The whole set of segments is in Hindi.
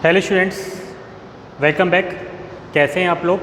Hello students, welcome back. कैसे हैं आप लोग।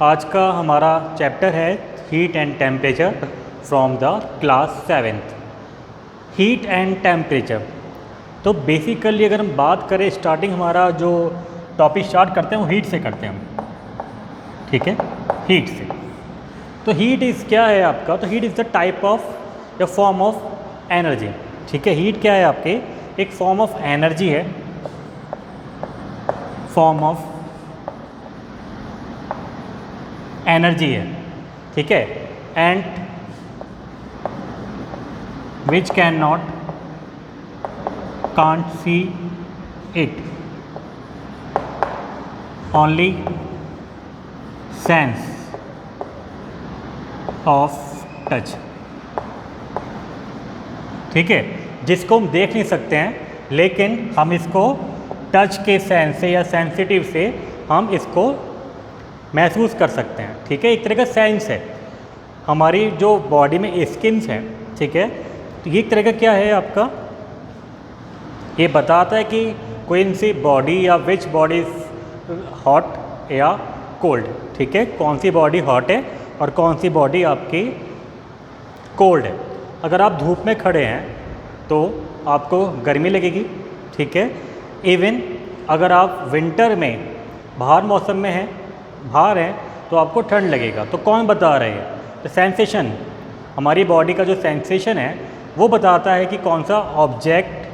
आज का हमारा चैप्टर है heat and temperature from the class 7th। Heat and temperature, तो बेसिकली अगर हम बात करें, स्टार्टिंग हमारा जो टॉपिक स्टार्ट करते हैं वो हीट से करते हैं हम, ठीक है, हीट से। तो हीट इज़ क्या है आपका, तो heat is the type of या फॉर्म ऑफ एनर्जी, ठीक है। हीट क्या है आपके, एक फॉर्म ऑफ एनर्जी है, फॉर्म ऑफ एनर्जी है, ठीक है। And which can not can't see it, only sense of touch, ठीक है। जिसको हम देख नहीं सकते हैं लेकिन हम इसको टच के सेंस से या सेंसिटिव से हम इसको महसूस कर सकते हैं, ठीक है। एक तरह का सेंस है हमारी जो बॉडी में स्किन्स हैं, ठीक है। तो ये एक तरह का क्या है आपका, ये बताता है कि कोई सी बॉडी या विच बॉडी हॉट या कोल्ड, ठीक है। कौन सी बॉडी हॉट है और कौन सी बॉडी आपकी कोल्ड है। अगर आप धूप में खड़े हैं तो आपको गर्मी लगेगी, ठीक है। इवन अगर आप विंटर में बाहर मौसम में हैं, बाहर हैं, तो आपको ठंड लगेगा। तो कौन बता रहे हैं, तो सेंसेशन, हमारी बॉडी का जो सेंसेशन है वो बताता है कि कौन सा ऑब्जेक्ट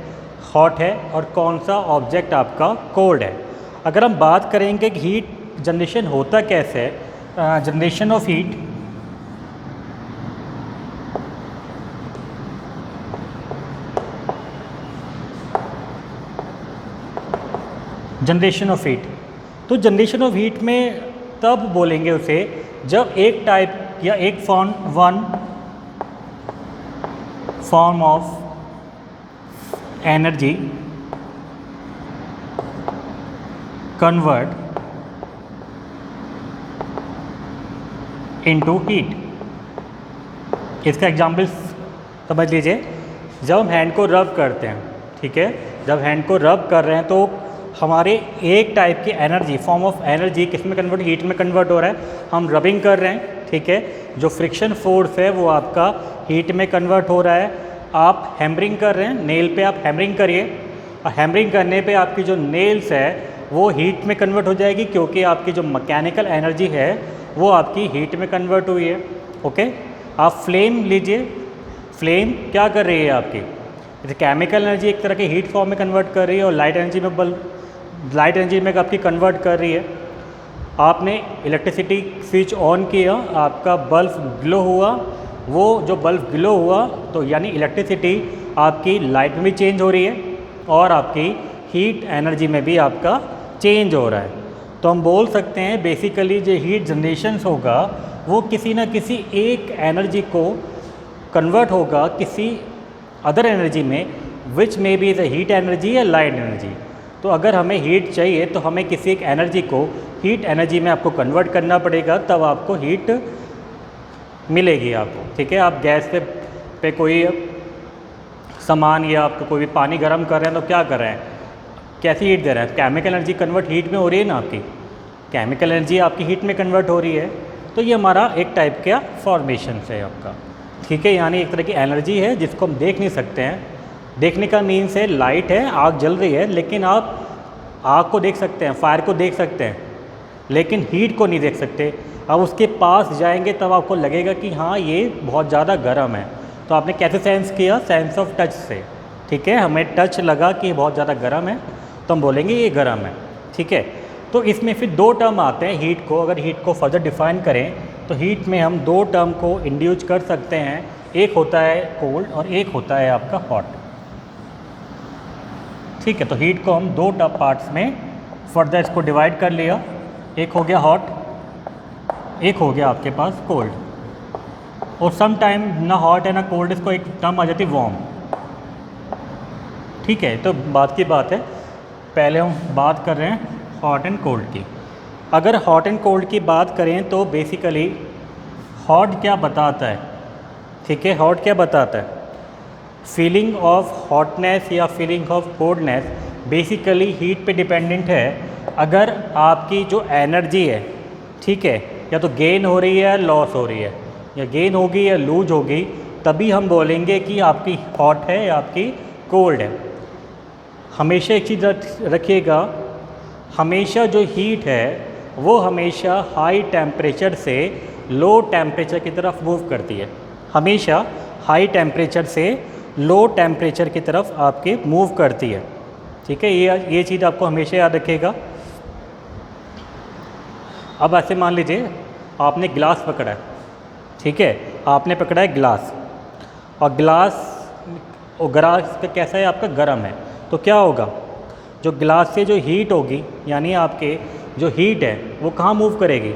हॉट है और कौन सा ऑब्जेक्ट आपका कोल्ड है। अगर हम बात करेंगे कि हीट जनरेशन होता कैसे है, generation of heat, generation of heat, तो जनरेशन ऑफ हीट में तब बोलेंगे उसे जब एक टाइप या एक one form of energy convert into heat. इसका एग्जाम्पल समझ लीजिए, जब हम हैंड को रब करते हैं, ठीक है, जब हैंड को रब कर रहे हैं तो हमारे एक टाइप की एनर्जी, फॉर्म ऑफ एनर्जी किस में कन्वर्ट, हीट में कन्वर्ट हो रहा है। हम रबिंग कर रहे हैं, ठीक है, जो फ्रिक्शन फोर्स है वो आपका हीट में कन्वर्ट हो रहा है। आप हैमरिंग कर रहे हैं, नेल पे आप हैमरिंग करिए और हैमरिंग करने पे आपकी जो नेल्स है वो हीट में कन्वर्ट हो जाएगी, क्योंकि आपकी जो मैकेनिकल एनर्जी है वो आपकी हीट में कन्वर्ट हुई है, ओके। आप फ्लेम लीजिए, फ्लेम क्या कर रही है आपकी, जैसे केमिकल एनर्जी एक तरह की हीट फॉर्म में कन्वर्ट कर रही है और लाइट एनर्जी में आपकी कन्वर्ट कर रही है। आपने इलेक्ट्रिसिटी स्विच ऑन किया, आपका बल्ब ग्लो हुआ, वो जो बल्ब ग्लो हुआ तो यानी इलेक्ट्रिसिटी आपकी लाइट में भी चेंज हो रही है और आपकी हीट एनर्जी में भी आपका चेंज हो रहा है। तो हम बोल सकते हैं बेसिकली जो हीट जनरेशन होगा वो किसी ना किसी एक एनर्जी को कन्वर्ट होगा किसी अदर एनर्जी में, which may be the heat energy या लाइट एनर्जी। तो अगर हमें हीट चाहिए तो हमें किसी एक एनर्जी को हीट एनर्जी में आपको कन्वर्ट करना पड़ेगा, तब आपको हीट मिलेगी आपको, ठीक है। आप गैस पे कोई सामान या आपको कोई भी पानी गर्म कर रहे हैं तो क्या कर रहे हैं, कैसी हीट दे रहे हैं, केमिकल एनर्जी कन्वर्ट हीट में हो रही है ना, आपकी केमिकल एनर्जी आपकी हीट में कन्वर्ट हो रही है। तो ये हमारा एक टाइप का फॉर्मेशन है आपका, ठीक है, यानी एक तरह की एनर्जी है जिसको हम देख नहीं सकते हैं। देखने का मीन्स है लाइट है, आग जल रही है, लेकिन आप आग को देख सकते हैं, फायर को देख सकते हैं, लेकिन हीट को नहीं देख सकते। अब उसके पास जाएंगे तब आपको लगेगा कि हाँ ये बहुत ज़्यादा गर्म है। तो आपने कैसे सेंस किया, सेंस ऑफ टच से, ठीक है। हमें टच लगा कि बहुत ज़्यादा गर्म है तो हम बोलेंगे ये गर्म है, ठीक है। तो इसमें फिर दो टर्म आते हैं हीट को, अगर हीट को फर्दर डिफाइन करें तो हीट में हम दो टर्म को इंड्यूस कर सकते हैं, एक होता है कोल्ड और एक होता है आपका हॉट, ठीक है। तो हीट को हम दो पार्ट्स में फर्दर इसको डिवाइड कर लिया, एक हो गया हॉट, एक हो गया आपके पास कोल्ड। और सम टाइम ना हॉट है ना कोल्ड, इसको एक टर्म आ जाती है वार्म, ठीक है। तो बात की बात है, पहले हम बात कर रहे हैं हॉट एंड कोल्ड की। अगर हॉट एंड कोल्ड की बात करें तो बेसिकली हॉट क्या बताता है, ठीक है, हॉट क्या बताता है, फीलिंग ऑफ हॉटनेस या feeling of coldness basically heat पे डिपेंडेंट है। अगर आपकी जो एनर्जी है, ठीक है, या तो गेन हो रही है या लॉस हो रही है, या गेन होगी या लूज होगी, तभी हम बोलेंगे कि आपकी हॉट है या आपकी कोल्ड है। हमेशा एक चीज़ रखिएगा, हमेशा जो हीट है वो हमेशा हाई टेम्परेचर से लो टेम्परेचर की तरफ मूव करती है। हमेशा हाई टेम्परेचर से लो टेम्परेचर की तरफ आपके मूव करती है। ठीक है, ये चीज़ आपको हमेशा याद रखिएगा। अब ऐसे मान लीजिए आपने गिलास पकड़ा है, ठीक है, आपने पकड़ा है गिलास, और गिलास का कैसा है, आपका गर्म है, तो क्या होगा, जो गिलास से जो हीट होगी, यानी आपके जो हीट है वो कहाँ मूव करेगी,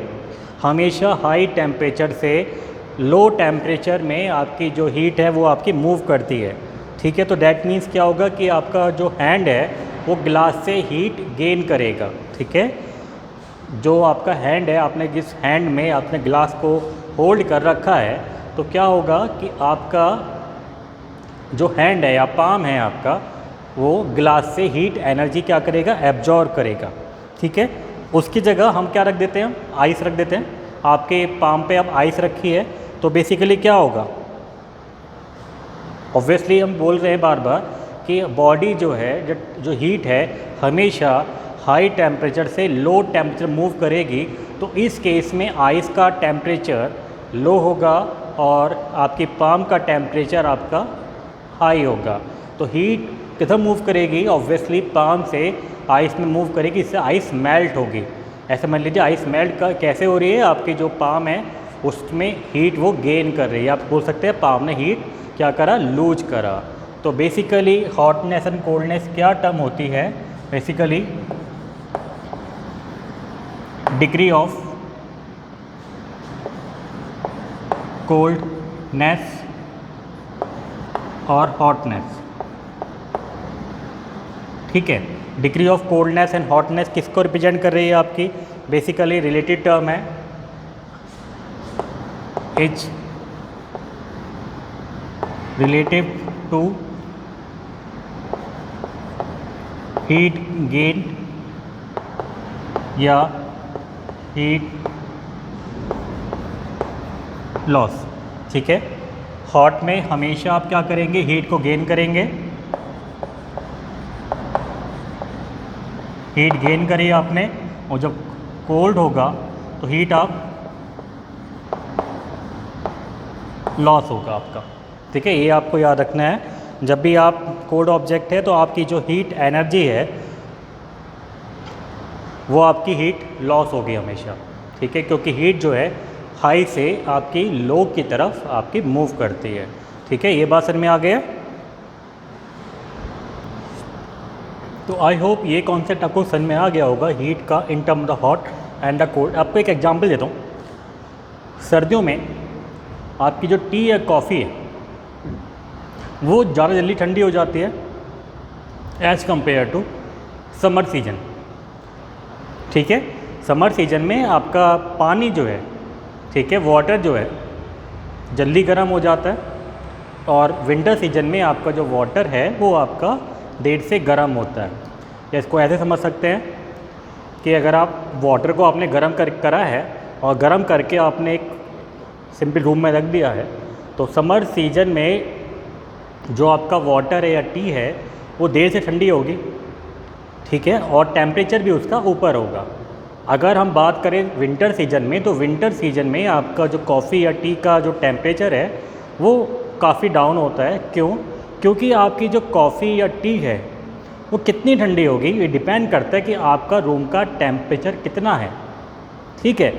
हमेशा हाई टेम्परेचर से लो टेम्परेचर में आपकी जो हीट है वो आपकी मूव करती है। ठीक है, तो डैट मीन्स क्या होगा कि आपका जो हैंड है वो गिलास से हीट गेन करेगा। ठीक है, जो आपका हैंड है, आपने जिस हैंड में आपने गिलास को होल्ड कर रखा है, तो क्या होगा कि आपका जो हैंड है या पाम है आपका, वो गिलास से हीट एनर्जी क्या करेगा, एब्जॉर्ब करेगा। ठीक है, उसकी जगह हम क्या रख देते हैं, आइस रख देते हैं। आपके पाम पे अब आइस रखी है, तो बेसिकली क्या होगा, ऑब्वियसली हम बोल रहे हैं बार बार कि बॉडी जो है, जो हीट है हमेशा हाई टेम्परेचर से लो टेम्परेचर मूव करेगी। तो इस केस में आइस का टेम्परेचर लो होगा और आपकी पाम का टेम्परेचर आपका हाई होगा। तो हीट किधर मूव करेगी, ऑब्वियसली पाम से आइस में मूव करेगी, इससे आइस मेल्ट होगी। ऐसे मान लीजिए आइस मेल्ट कैसे हो रही है, आपकी जो पाम है उसमें हीट वो गेन कर रही है। आप बोल सकते हैं पाम ने हीट क्या करा, लूज करा। तो बेसिकली हॉटनेस एंड कोल्डनेस क्या टर्म होती है, बेसिकली डिग्री ऑफ कोल्डनेस और हॉटनेस। ठीक है, degree of coldness and hotness किसको रिप्रेजेंट कर रही है, आपकी बेसिकली रिलेटेड टर्म है, is relative to heat gain या हीट लॉस। ठीक है, हॉट में हमेशा आप क्या करेंगे, हीट को गेन करेंगे, हीट गेन करी आपने, और जब कोल्ड होगा तो हीट आप लॉस होगा आपका। ठीक है, ये आपको याद रखना है। जब भी आप कोल्ड ऑब्जेक्ट है तो आपकी जो हीट एनर्जी है वो आपकी हीट लॉस होगी हमेशा। ठीक है, क्योंकि हीट जो है हाई से आपकी लो की तरफ आपकी मूव करती है। ठीक है, ये बात समझ में आ गया। तो आई होप ये कॉन्सेप्ट आपको समझ में आ गया होगा हीट का in term the hot and the cold. आपको एक एग्जांपल देता हूँ, सर्दियों में आपकी जो टी या कॉफ़ी है वो ज़्यादा जल्दी ठंडी हो जाती है as compare to summer season. ठीक है, समर सीजन में आपका पानी जो है, ठीक है, वाटर जो है जल्दी गर्म हो जाता है, और विंटर सीजन में आपका जो वाटर है वो आपका देर से गर्म होता है। या इसको ऐसे समझ सकते हैं कि अगर आप वाटर को आपने गर्म करा है और गर्म करके आपने एक सिंपल रूम में रख दिया है, तो समर सीजन में जो आपका वाटर है या टी है वो देर से ठंडी होगी। ठीक है, और टेम्परेचर भी उसका ऊपर होगा। अगर हम बात करें विंटर सीजन में, तो विंटर सीजन में आपका जो कॉफ़ी या टी का जो टेम्परेचर है वो काफ़ी डाउन होता है। क्यों? क्योंकि आपकी जो कॉफ़ी या टी है वो कितनी ठंडी होगी, ये डिपेंड करता है कि आपका रूम का टेम्परेचर कितना है। ठीक है,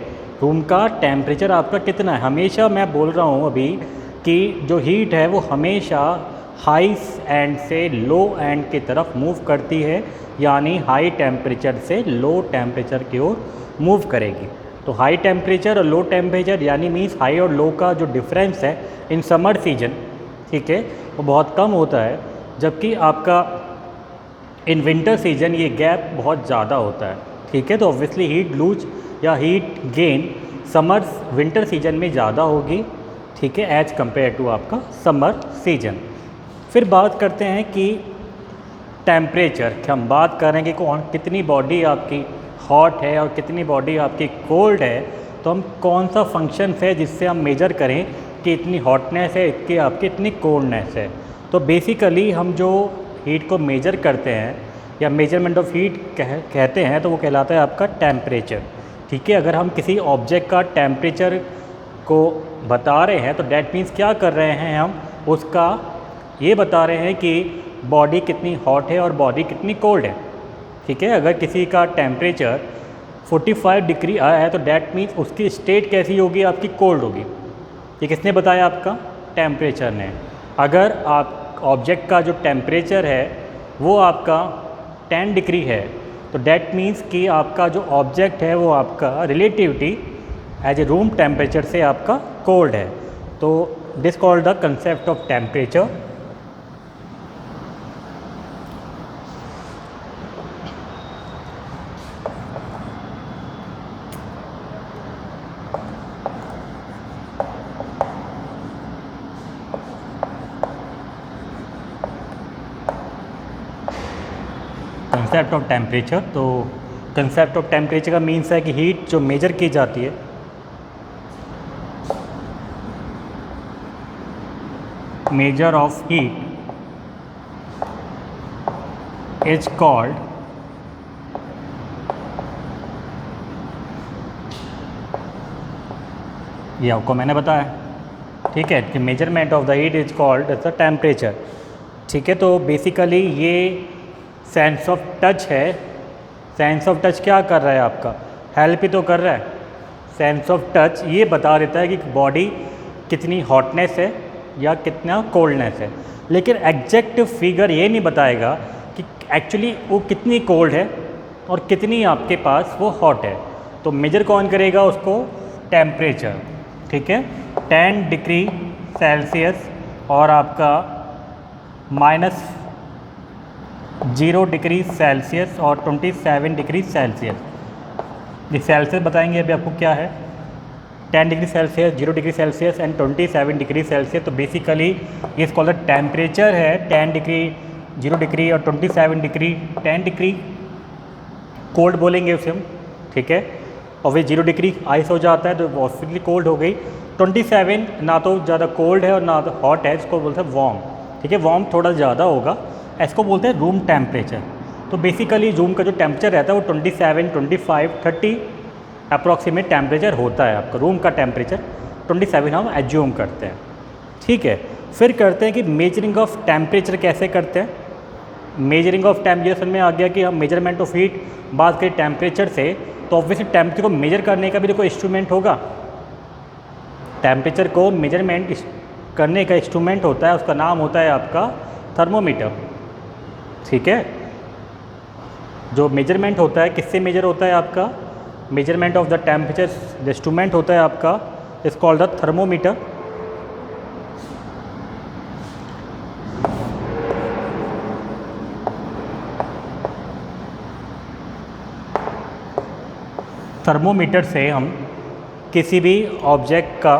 रूम का टेम्परेचर आपका कितना है। हमेशा मैं बोल रहा हूँ अभी कि जो हीट है वो हमेशा हाई एंड से लो एंड की तरफ मूव करती है, यानी हाई टेम्परेचर से लो टेम्परेचर की ओर मूव करेगी। तो हाई टेम्परेचर और लो टेम्परेचर यानी मीन्स हाई और लो का जो डिफरेंस है इन समर सीजन, ठीक है, वो बहुत कम होता है, जबकि आपका इन विंटर सीजन ये गैप बहुत ज़्यादा होता है। ठीक है, तो ऑब्वियसली हीट लूज या heat gain summer winter season में ज़्यादा होगी। ठीक है, एज कम्पेयर टू आपका समर सीजन। फिर बात करते हैं कि टेम्परेचर, कि हम बात कर रहे हैं कि कितनी बॉडी आपकी हॉट है और कितनी बॉडी आपकी कोल्ड है, तो हम कौन सा फंक्शन है जिससे हम मेजर करें कि इतनी हॉटनेस है, इतनी आपकी इतनी कोल्डनेस है। तो बेसिकली हम जो हीट को मेजर करते हैं या मेजरमेंट ऑफ हीट कहते हैं, तो वो कहलाता है आपका टेम्परेचर। ठीक है, अगर हम किसी ऑब्जेक्ट का टेम्परेचर को बता रहे हैं तो डैट मीन्स क्या कर रहे हैं, हम उसका ये बता रहे हैं कि बॉडी कितनी हॉट है और बॉडी कितनी कोल्ड है। ठीक है, अगर किसी का टेम्परेचर 45 डिग्री आया है तो डैट मीन्स उसकी स्टेट कैसी होगी, आपकी कोल्ड होगी। ये किसने बताया, आपका टेम्परेचर ने। अगर आप ऑब्जेक्ट का जो टेम्परेचर है वो आपका 10 डिग्री है तो डैट मीन्स कि आपका जो ऑब्जेक्ट है वो आपका relativity as a room temperature से आपका कोल्ड है। तो this called the concept of temperature. Concept of temperature, तो कंसेप्ट ऑफ टेम्परेचर का मीन्स है कि हीट जो मेजर की जाती है, measure of heat is called ये आपको मैंने बताया। ठीक है, कि measurement of the heat is called as the temperature. ठीक है, तो बेसिकली ये सेंस ऑफ टच है। सेंस ऑफ टच क्या कर रहा है, आपका हेल्प ही तो कर रहा है। सेंस ऑफ टच ये बता देता है कि बॉडी कितनी हॉटनेस है या कितना कोल्डनेस है, लेकिन एग्जैक्ट फिगर ये नहीं बताएगा कि एक्चुअली वो कितनी कोल्ड है और कितनी आपके पास वो हॉट है। तो मेजर कौन करेगा उसको, टेम्परेचर। ठीक है, 10 डिग्री सेल्सियस और आपका -0 डिग्री सेल्सियस और 27 डिग्री सेल्सियस। ये सेल्सियस बताएंगे अभी आपको क्या है। 10 degree Celsius, 0 degree Celsius and 27 degree Celsius. तो बेसिकली ये इसको टेम्परेचर है। 10 डिग्री, 0 डिग्री और 27 डिग्री। 10 डिग्री कोल्ड बोलेंगे उसे हम। ठीक है, और फिर 0 डिग्री आइस हो जाता है तो ऑब्वियसली कोल्ड हो गई। 27 ना तो ज़्यादा कोल्ड है और ना तो हॉट है, इसको बोलते हैं वार्म। ठीक है, वार्म थोड़ा ज़्यादा होगा, इसको बोलते हैं रूम टेम्परेचर। तो बेसिकली रूम का जो टेम्परेचर रहता है वो 27, 25, 30 अप्रॉक्सीमेट टेम्परेचर होता है आपका। रूम का टेम्परेचर 27 हम एज्यूम करते हैं। ठीक है, फिर करते हैं कि मेजरिंग ऑफ टेम्परेचर कैसे करते हैं। मेजरिंग ऑफ टेम्परेचर में आ गया कि हम मेजरमेंट ऑफ हीट बात करें टेम्परेचर से, तो ऑब्वियसली टेम्परेचर को मेजर करने का भी तो कोई इंस्ट्रूमेंट होगा। टेम्परेचर को मेजरमेंट करने का इंस्ट्रूमेंट होता है, उसका नाम होता है आपका थर्मोमीटर। ठीक है, जो मेजरमेंट होता है किससे मेजर होता है, आपका measurement of the temperature instrument होता है आपका is called the thermometer. Thermometer से हम किसी भी ऑब्जेक्ट का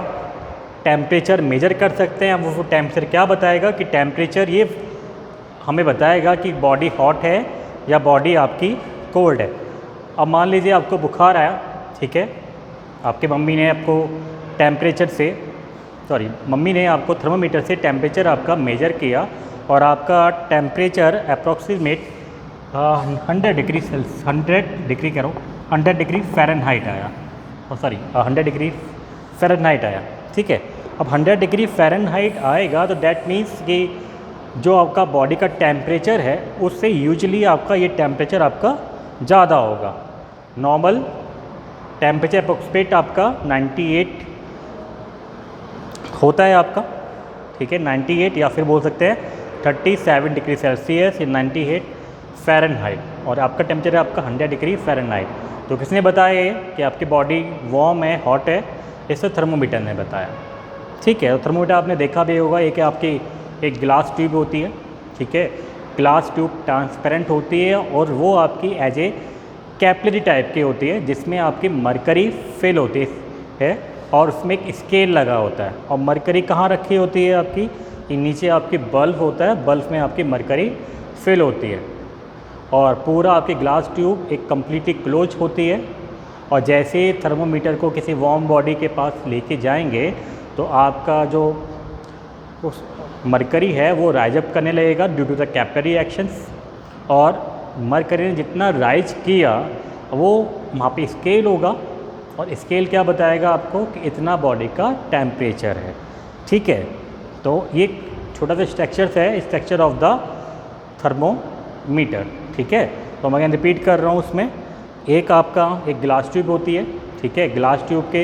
टेम्परेचर मेजर कर सकते हैं। वो टेम्परेचर क्या बताएगा कि टेम्परेचर ये हमें बताएगा कि बॉडी हॉट है या बॉडी आपकी कोल्ड है। अब मान लीजिए आपको बुखार आया, ठीक है, आपके मम्मी ने आपको मम्मी ने आपको थर्मोमीटर से टेम्परेचर आपका मेजर किया और आपका temperature approximate 100 degree Celsius, 100 degree Fahrenheit आया, 100 डिग्री फ़ारेनहाइट आया। ठीक है, अब 100 डिग्री फ़ारेनहाइट आएगा तो डैट मीन्स कि जो आपका बॉडी का टेम्परेचर है उससे यूजुअली आपका ये टेम्परेचर आपका ज़्यादा होगा। नॉर्मल टेम्परेचर अप्रोक्सीमेट आपका 98 होता है आपका। ठीक है, 98 या फिर बोल सकते हैं 37 डिग्री सेल्सियस या 98 फ़ारेनहाइट, और आपका टेम्परेचर है आपका 100 डिग्री फ़ारेनहाइट। तो किसने बताया ये कि आपकी बॉडी वार्म है, हॉट है, इसे थर्मोमीटर ने बताया। ठीक है, थर्मोमीटर आपने देखा भी होगा, ये कि आपकी एक ग्लास ट्यूब होती है। ठीक है, ग्लास ट्यूब ट्रांसपेरेंट होती है और वो आपकी एज ए कैपिलरी टाइप की होती है जिसमें आपकी मरकरी फिल होती है और उसमें एक स्केल लगा होता है। और मरकरी कहाँ रखी होती है, आपकी कि नीचे आपकी बल्ब होता है, बल्ब में आपकी मरकरी फिल होती है और पूरा आपकी ग्लास ट्यूब एक कम्प्लीटली क्लोज होती है। और जैसे थर्मोमीटर को किसी वार्म बॉडी के पास लेके जाएंगे तो आपका जो उस मरकरी है वो राइज अप करने लगेगा due to the capillary actions, और मरकरी ने जितना राइज किया वो वहाँ पे स्केल होगा, और स्केल क्या बताएगा आपको कि इतना बॉडी का टेम्परेचर है। ठीक है, तो ये छोटा सा स्ट्रक्चर है, स्ट्रक्चर ऑफ द थर्मोमीटर। ठीक है, तो मैं अगेन रिपीट कर रहा हूँ, उसमें एक आपका एक ग्लास ट्यूब होती है। ठीक है, ग्लास ट्यूब के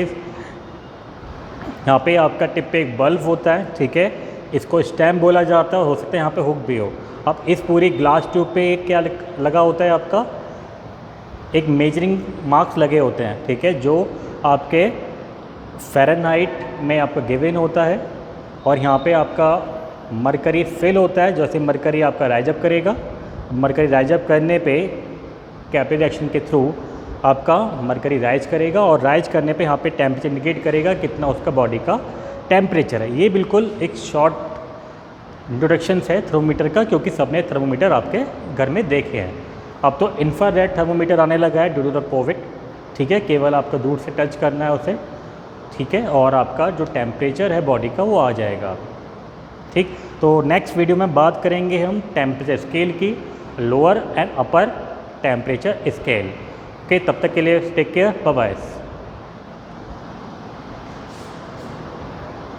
यहाँ पे आपका टिप पे एक बल्ब होता है। ठीक है, इसको स्टैम्प बोला जाता है, हो सकता है यहाँ पे हुक भी हो। अब इस पूरी ग्लास ट्यूब पे एक क्या लगा होता है आपका, एक मेजरिंग मार्क्स लगे होते हैं। ठीक है, जो आपके फ़ारेनहाइट में आपका गिवन होता है, और यहाँ पे आपका मरकरी फिल होता है। जैसे मरकरी आपका राइज अप करेगा, मरकरी राइज अप करने पे कैपिलरी एक्शन के थ्रू आपका मरकरी राइज करेगा, और राइज करने पे यहाँ पे टेम्परेचर इंडिकेट करेगा कितना उसका बॉडी का टेम्परेचर है। ये बिल्कुल एक शॉर्ट इंट्रोडक्शन है थर्मोमीटर का, क्योंकि सबने थर्मोमीटर आपके घर में देखे हैं। अब तो इंफ्रारेड थर्मोमीटर आने लगा है ड्यू टू द कोविड। ठीक है, केवल आपका दूर से टच करना है उसे। ठीक है, और आपका जो टेम्परेचर है बॉडी का वो आ जाएगा। ठीक, तो नेक्स्ट वीडियो में बात करेंगे हम टेम्परेचर स्केल की, lower and upper temperature scale. Okay, तब तक के लिए टेक केयर, बाय बाय।